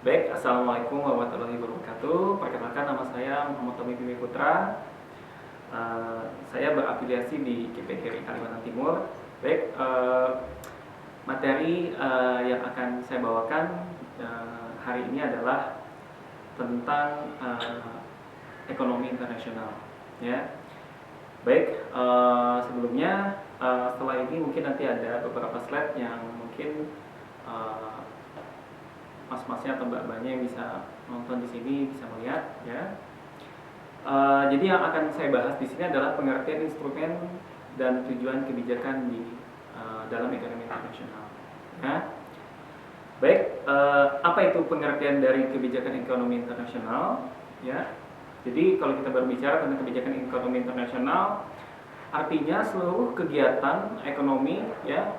Baik, Assalamualaikum warahmatullahi wabarakatuh. Perkenalkan, nama saya Muhammad Tommy Bimi Putra. Saya berafiliasi di KPGRI Kalimantan Timur. Baik, materi yang akan saya bawakan hari ini adalah tentang ekonomi internasional. Ya, baik. Sebelumnya, setelah ini mungkin nanti ada beberapa slide yang mungkin mas-masnya atau mbak-mbaknya yang bisa nonton di sini bisa melihat, ya. Jadi yang akan saya bahas di sini adalah pengertian instrumen dan tujuan kebijakan di dalam ekonomi internasional. Ya. Baik, apa itu pengertian dari kebijakan ekonomi internasional? Ya. Jadi kalau kita berbicara tentang kebijakan ekonomi internasional, artinya seluruh kegiatan ekonomi, ya,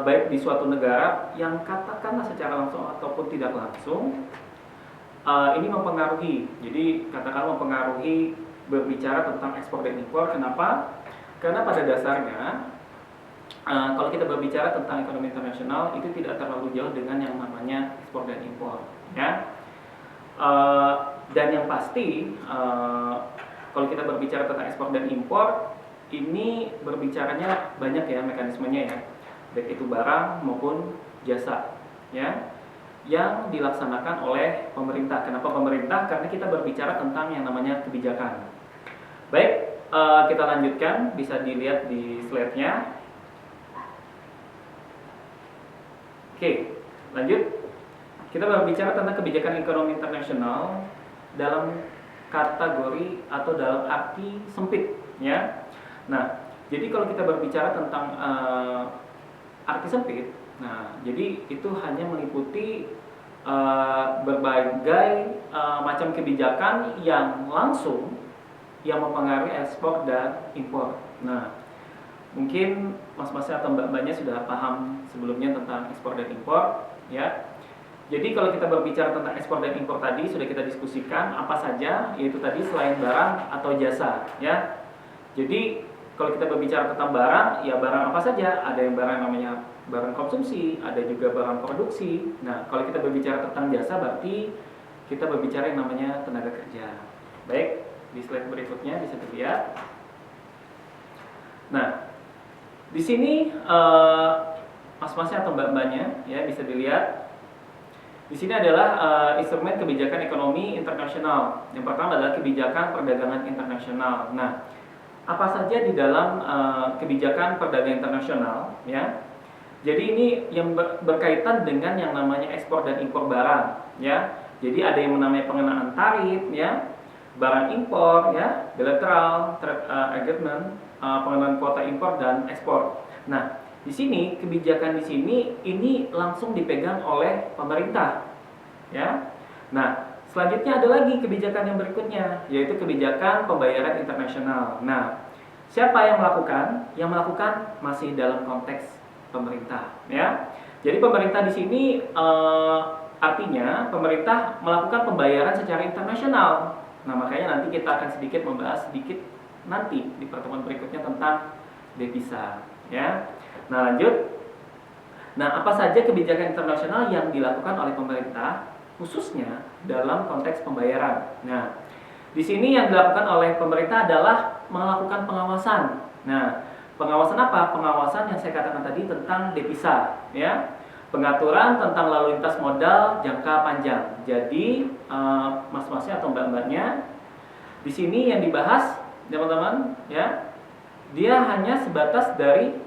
baik di suatu negara yang katakanlah secara langsung ataupun tidak langsung ini mempengaruhi. Jadi katakanlah mempengaruhi berbicara tentang ekspor dan impor. Kenapa? Karena pada dasarnya kalau kita berbicara tentang ekonomi internasional itu tidak terlalu jauh dengan yang namanya ekspor dan impor, ya. Dan yang pasti kalau kita berbicara tentang ekspor dan impor ini berbicaranya banyak ya mekanismenya, ya, baik itu barang maupun jasa, ya, yang dilaksanakan oleh pemerintah. Kenapa pemerintah? Karena kita berbicara tentang yang namanya kebijakan. Baik, kita lanjutkan, bisa dilihat di slide-nya. Oke, lanjut. Kita berbicara tentang kebijakan ekonomi internasional dalam kategori atau dalam arti sempit, ya. Nah, jadi kalau kita berbicara tentang arti sempit, nah, jadi itu hanya meliputi berbagai macam kebijakan yang langsung yang mempengaruhi ekspor dan impor. Nah, mungkin mas-masnya atau mbak-mbaknya sudah paham sebelumnya tentang ekspor dan impor, ya. Jadi kalau kita berbicara tentang ekspor dan impor tadi sudah kita diskusikan apa saja, yaitu tadi selain barang atau jasa, ya. Jadi kalau kita berbicara tentang barang, ya barang apa saja? Ada yang barang namanya barang konsumsi, ada juga barang produksi. Nah, kalau kita berbicara tentang jasa, berarti kita berbicara yang namanya tenaga kerja. Baik, di slide berikutnya bisa dilihat. Nah, di sini mas-masnya atau mbak-mbaknya, ya, bisa dilihat. Di sini adalah instrumen kebijakan ekonomi internasional. Yang pertama adalah kebijakan perdagangan internasional. Nah, apa saja di dalam kebijakan perdagangan internasional, ya. Jadi ini yang berkaitan dengan yang namanya ekspor dan impor barang, ya. Jadi ada yang namanya pengenaan tarif, ya, barang impor, ya, bilateral trade agreement, pengenaan kuota impor dan ekspor. Nah, di sini kebijakan di sini ini langsung dipegang oleh pemerintah, ya. Nah, selanjutnya ada lagi kebijakan yang berikutnya, yaitu kebijakan pembayaran internasional. Nah, siapa yang melakukan? Yang melakukan masih dalam konteks pemerintah, ya. Jadi pemerintah di sini artinya pemerintah melakukan pembayaran secara internasional. Nah, makanya nanti kita akan sedikit membahas sedikit nanti di pertemuan berikutnya tentang devisa, ya. Nah, lanjut. Nah, apa saja kebijakan internasional yang dilakukan oleh pemerintah khususnya dalam konteks pembayaran. Nah, di sini yang dilakukan oleh pemerintah adalah melakukan pengawasan. Nah, pengawasan apa? Pengawasan yang saya katakan tadi tentang devisa, ya. Pengaturan tentang lalu lintas modal jangka panjang. Jadi, mas-masnya atau mbak-mbaknya, di sini yang dibahas, teman-teman, ya, dia hanya sebatas dari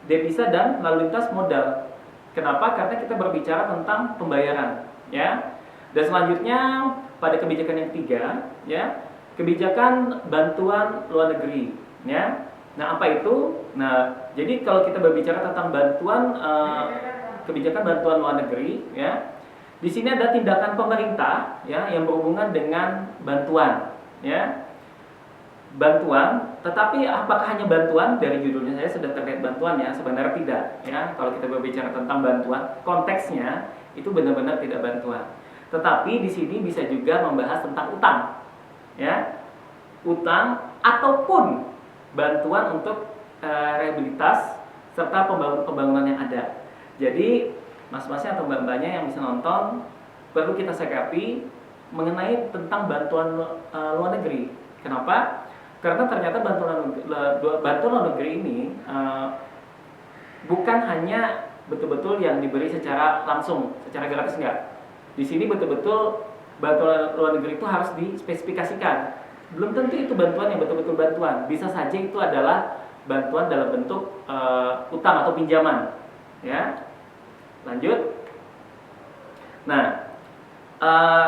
devisa dan lalu lintas modal. Kenapa? Karena kita berbicara tentang pembayaran, ya. Dan selanjutnya pada kebijakan yang ketiga, ya, kebijakan bantuan luar negeri, ya. Nah, apa itu? Nah, jadi kalau kita berbicara tentang bantuan kebijakan bantuan luar negeri, ya, di sini ada tindakan pemerintah, ya, yang berhubungan dengan bantuan, ya. Bantuan, tetapi apakah hanya bantuan? Dari judulnya saya sudah terlihat bantuan, ya. Sebenarnya tidak, ya. Kalau kita berbicara tentang bantuan, konteksnya itu benar-benar tidak bantuan. Tetapi di sini bisa juga membahas tentang utang, ya. Utang ataupun bantuan untuk rehabilitas serta pembangunan yang ada. Jadi mas-masnya atau mbak-mbaknya yang bisa nonton, perlu kita sikapi mengenai tentang bantuan luar negeri. Kenapa? Karena ternyata bantuan luar negeri ini bukan hanya betul-betul yang diberi secara langsung, secara gratis, enggak. Di sini betul-betul bantuan luar negeri itu harus dispesifikasikan. Belum tentu itu bantuan yang betul-betul bantuan. Bisa saja itu adalah bantuan dalam bentuk utang atau pinjaman. Ya, lanjut. Nah,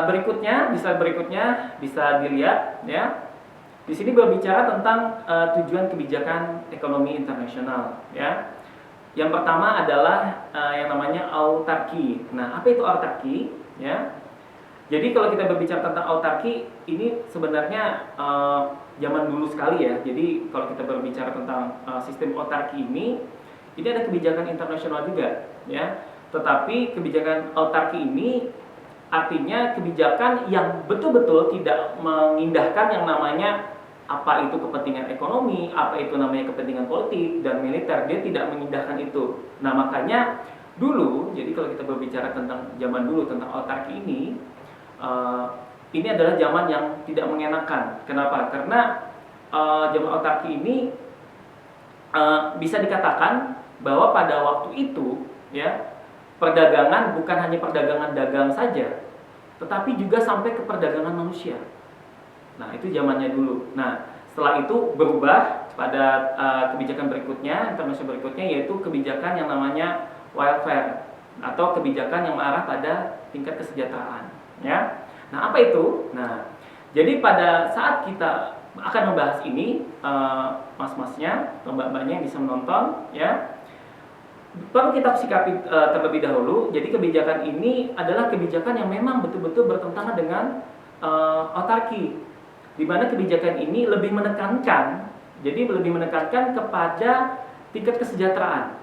berikutnya, di slide berikutnya bisa dilihat, ya. Di sini berbicara tentang tujuan kebijakan ekonomi internasional, ya. Yang pertama adalah yang namanya autarki. Nah, apa itu autarki? Ya. Jadi kalau kita berbicara tentang autarki, ini sebenarnya zaman dulu sekali ya. Jadi kalau kita berbicara tentang sistem autarki ini ada kebijakan internasional juga, ya. Tetapi kebijakan autarki ini artinya kebijakan yang betul-betul tidak mengindahkan yang namanya apa itu kepentingan ekonomi, apa itu namanya kepentingan politik dan militer. Dia tidak mengindahkan itu. Nah, makanya dulu, jadi kalau kita berbicara tentang zaman dulu tentang autarki ini adalah zaman yang tidak mengenakan. Kenapa? Karena zaman autarki ini bisa dikatakan bahwa pada waktu itu, ya, perdagangan bukan hanya perdagangan dagang saja, tetapi juga sampai ke perdagangan manusia. Nah, itu zamannya dulu. Nah, setelah itu berubah pada kebijakan berikutnya, internasional berikutnya, yaitu kebijakan yang namanya welfare atau kebijakan yang mengarah pada tingkat kesejahteraan. Ya. Nah, apa itu? Nah, jadi pada saat kita akan membahas ini, mas-masnya atau mbak-mbaknya yang bisa menonton, ya, perlu kita sikapi terlebih dahulu. Jadi kebijakan ini adalah kebijakan yang memang betul-betul bertentangan dengan autarki, di mana kebijakan ini lebih menekankan, kepada tingkat kesejahteraan,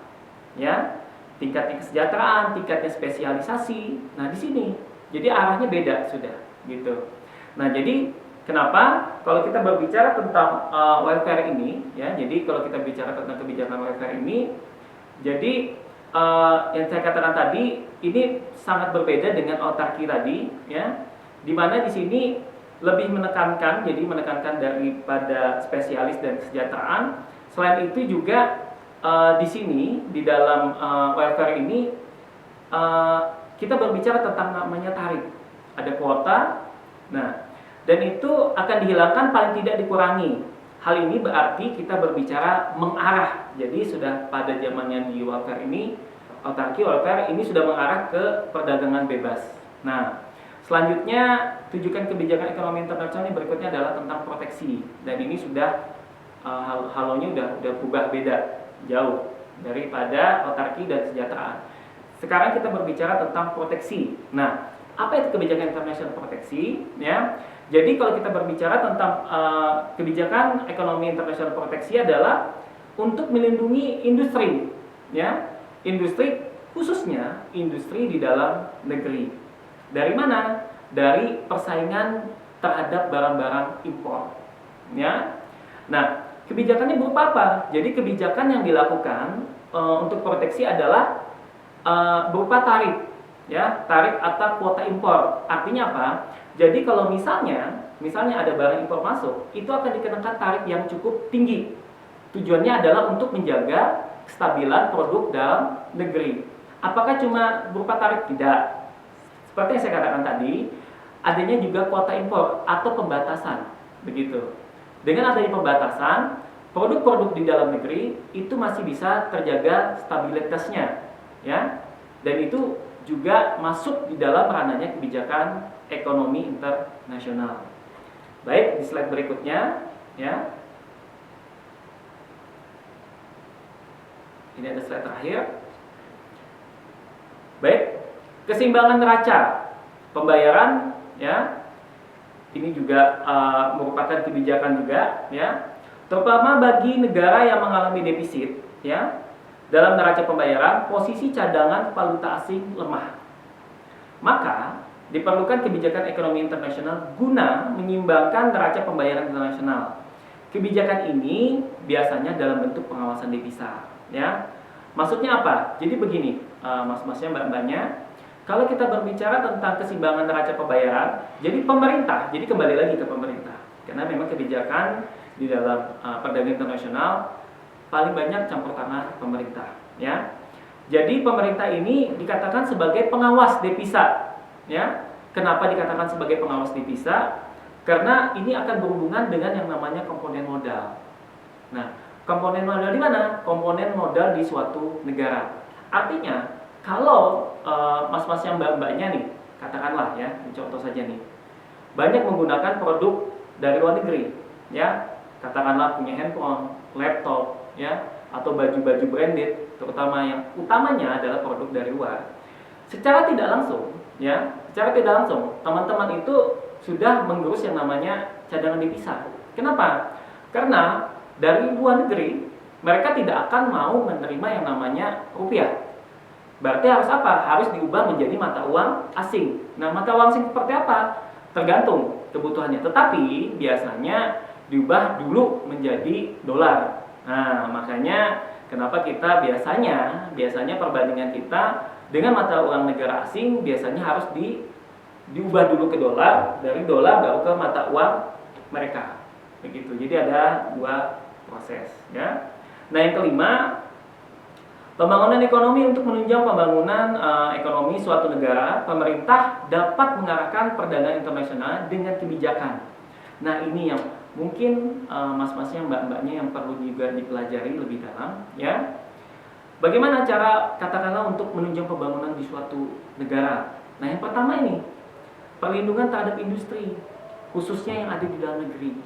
ya, tingkatnya kesejahteraan, tingkatnya spesialisasi. Nah, di sini, jadi arahnya beda sudah, gitu. Nah, jadi kenapa kalau kita berbicara tentang welfare ini, ya, jadi kalau kita bicara tentang kebijakan welfare ini, jadi yang saya katakan tadi ini sangat berbeda dengan autarki tadi, ya, di mana di sini lebih menekankan, jadi menekankan daripada spesialis dan kesejahteraan. Selain itu juga di sini di dalam welfare ini kita berbicara tentang namanya tarif, ada kuota. Nah, dan itu akan dihilangkan, paling tidak dikurangi. Hal ini berarti kita berbicara mengarah. Jadi sudah pada zamannya di welfare ini, autarki welfare ini sudah mengarah ke perdagangan bebas. Nah, selanjutnya tujuan kebijakan ekonomi internasional yang berikutnya adalah tentang proteksi. Dan ini sudah halonya udah berubah beda jauh daripada autarki dan kesejahteraan. Sekarang kita berbicara tentang proteksi. Nah, apa itu kebijakan internasional proteksi? Ya, jadi kalau kita berbicara tentang kebijakan ekonomi internasional proteksi adalah untuk melindungi industri, ya, industri khususnya industri di dalam negeri. Dari mana? Dari persaingan terhadap barang-barang impor, ya. Nah, kebijakannya berupa apa? Jadi kebijakan yang dilakukan untuk proteksi adalah berupa tarif, ya, tarif atau kuota impor. Artinya apa? Jadi kalau misalnya ada barang impor masuk, itu akan dikenakan tarif yang cukup tinggi. Tujuannya adalah untuk menjaga kestabilan produk dalam negeri. Apakah cuma berupa tarif? Tidak. Seperti yang saya katakan tadi, adanya juga kuota impor atau pembatasan, begitu. Dengan adanya pembatasan, produk-produk di dalam negeri itu masih bisa terjaga stabilitasnya, ya. Dan itu juga masuk di dalam ranahnya kebijakan ekonomi internasional. Baik, di slide berikutnya, ya. Ini ada slide terakhir. Baik, keseimbangan neraca pembayaran, ya. Ini juga merupakan kebijakan juga, ya. Terutama bagi negara yang mengalami defisit, ya. Dalam neraca pembayaran, posisi cadangan valuta asing lemah. Maka diperlukan kebijakan ekonomi internasional guna menyimbangkan neraca pembayaran internasional. Kebijakan ini biasanya dalam bentuk pengawasan devisa, ya. Maksudnya apa? Jadi begini, mas-masnya, mbak-mbaknya, kalau kita berbicara tentang keseimbangan neraca pembayaran, jadi pemerintah, jadi kembali lagi ke pemerintah, karena memang kebijakan di dalam perdagangan internasional paling banyak campur tangan pemerintah, ya. Jadi pemerintah ini dikatakan sebagai pengawas devisa, ya. Kenapa dikatakan sebagai pengawas devisa? Karena ini akan berhubungan dengan yang namanya komponen modal. Nah, komponen modal di mana? Komponen modal di suatu negara. Artinya, kalau mas-mas yang mbak-mbaknya nih, katakanlah ya, contoh saja nih, banyak menggunakan produk dari luar negeri, ya, katakanlah punya handphone, laptop, ya, atau baju-baju branded, terutama yang utamanya adalah produk dari luar. Secara tidak langsung, ya, secara tidak langsung, teman-teman itu sudah menggerus yang namanya cadangan devisa. Kenapa? Karena dari luar negeri mereka tidak akan mau menerima yang namanya rupiah. Berarti harus apa? Harus diubah menjadi mata uang asing. Nah, mata uang asing seperti apa? Tergantung kebutuhannya. Tetapi biasanya diubah dulu menjadi dolar. Nah, makanya kenapa kita biasanya perbandingan kita dengan mata uang negara asing biasanya harus diubah dulu ke dolar, dari dolar baru ke mata uang mereka. Begitu. Jadi ada dua proses, ya. Nah, yang kelima, pembangunan ekonomi. Untuk menunjang pembangunan ekonomi suatu negara, pemerintah dapat mengarahkan perdagangan internasional dengan kebijakan. Nah, ini yang mungkin mas-masnya, mbak-mbaknya yang perlu juga dipelajari lebih dalam, ya. Bagaimana cara katakanlah untuk menunjang pembangunan di suatu negara? Nah, yang pertama ini, perlindungan terhadap industri, khususnya yang ada di dalam negeri,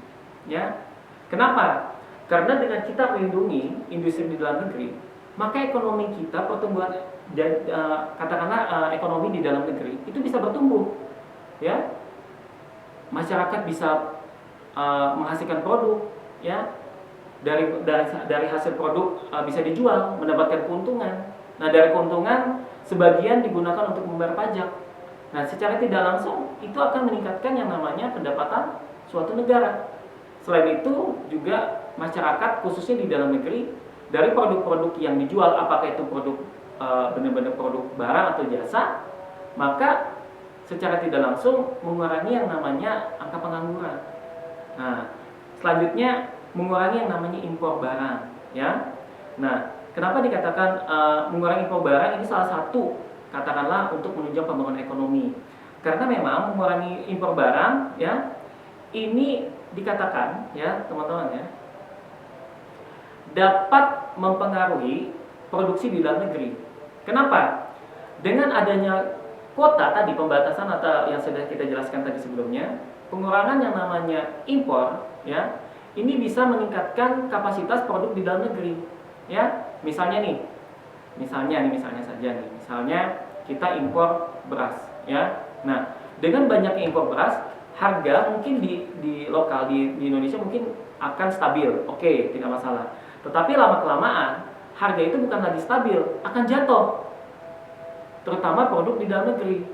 ya. Kenapa? Karena dengan kita melindungi industri di dalam negeri, maka ekonomi kita, pertumbuhan katakanlah ekonomi di dalam negeri itu bisa bertumbuh, ya. Masyarakat bisa menghasilkan produk, ya. Dari hasil produk bisa dijual, mendapatkan keuntungan. Nah, dari keuntungan sebagian digunakan untuk membayar pajak. Nah, secara tidak langsung itu akan meningkatkan yang namanya pendapatan suatu negara. Selain itu juga masyarakat khususnya di dalam negeri, dari produk-produk yang dijual, apakah itu produk benar-benar produk barang atau jasa, maka secara tidak langsung mengurangi yang namanya angka pengangguran. Nah, selanjutnya mengurangi yang namanya impor barang, ya. Nah, kenapa dikatakan mengurangi impor barang? Ini salah satu katakanlah untuk menunjang pembangunan ekonomi. Karena memang mengurangi impor barang, ya, ini dikatakan, ya teman-teman, ya, dapat mempengaruhi produksi di dalam negeri. Kenapa? Dengan adanya kuota tadi, pembatasan atau yang sudah kita jelaskan tadi sebelumnya, pengurangan yang namanya impor, ya, ini bisa meningkatkan kapasitas produk di dalam negeri, ya. Misalnya kita impor beras, ya. Nah, dengan banyaknya impor beras, harga mungkin di lokal di Indonesia mungkin akan stabil, oke, tidak masalah. Tetapi lama-kelamaan harga itu bukan lagi stabil, akan jatuh, terutama produk di dalam negeri,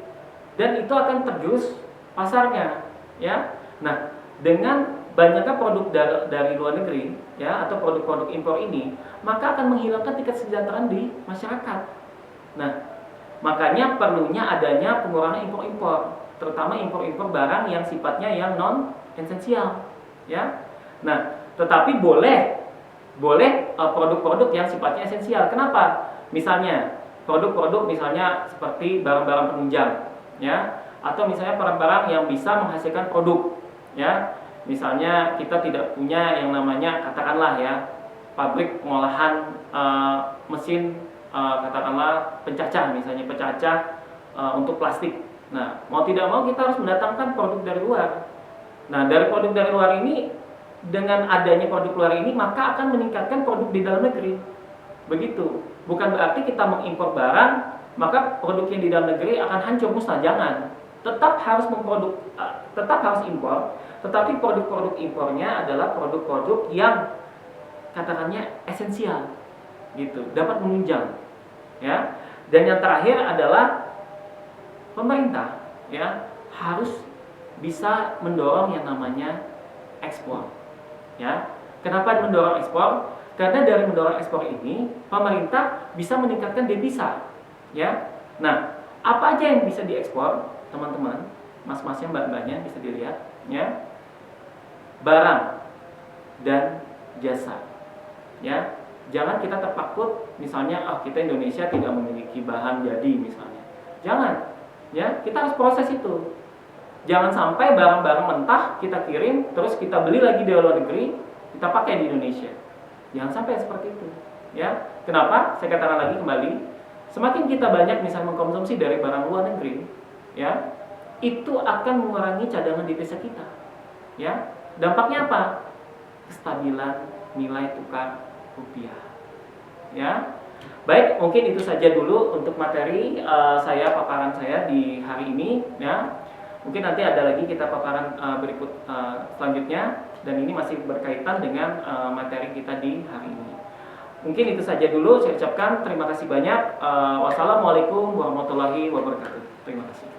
dan itu akan tergerus pasarnya, ya. Nah, dengan banyaknya produk dari luar negeri, ya, atau produk-produk impor ini, maka akan menghilangkan tingkat kesejahteraan di masyarakat. Nah, makanya perlunya adanya pengurangan impor-impor, terutama impor-impor barang yang sifatnya yang non esensial, ya. Nah, tetapi boleh produk-produk yang sifatnya esensial. Kenapa? Misalnya produk-produk misalnya seperti barang-barang penunjang, ya, atau misalnya barang-barang yang bisa menghasilkan produk, ya. Misalnya kita tidak punya yang namanya katakanlah, ya, pabrik pengolahan mesin katakanlah pencacah, misalnya pencacah untuk plastik. Nah, mau tidak mau kita harus mendatangkan produk dari luar. Nah, dari produk dari luar ini, dengan adanya produk luar ini, maka akan meningkatkan produk di dalam negeri. Begitu. Bukan berarti kita mengimpor barang, maka produk yang di dalam negeri akan hancur, musnah. Jangan. Tetap harus impor, tetapi produk-produk impornya adalah produk-produk yang katakannya esensial, gitu, dapat menunjang, ya. Dan yang terakhir adalah pemerintah, ya, harus bisa mendorong yang namanya ekspor, ya. Kenapa mendorong ekspor? Karena dari mendorong ekspor ini, pemerintah bisa meningkatkan devisa, ya. Nah, apa aja yang bisa diekspor, teman-teman, mas-masnya, mbak-mbaknya bisa dilihat, ya. Barang dan jasa, ya. Jangan kita terpaku, misalnya, kita Indonesia tidak memiliki bahan jadi, misalnya. Jangan, ya. Kita harus proses itu. Jangan sampai barang-barang mentah kita kirim, terus kita beli lagi di luar negeri, kita pakai di Indonesia. Jangan sampai seperti itu, ya. Kenapa? Saya katakan lagi kembali, semakin kita banyak misalnya mengkonsumsi dari barang luar negeri, ya, itu akan mengurangi cadangan devisa kita, ya. Dampaknya apa? Kestabilan nilai tukar rupiah, ya. Baik, mungkin itu saja dulu untuk materi paparan saya di hari ini, ya. Mungkin nanti ada lagi kita paparan berikut selanjutnya, dan ini masih berkaitan dengan materi kita di hari ini. Mungkin itu saja dulu, saya ucapkan terima kasih banyak. Wassalamualaikum warahmatullahi wabarakatuh. Terima kasih.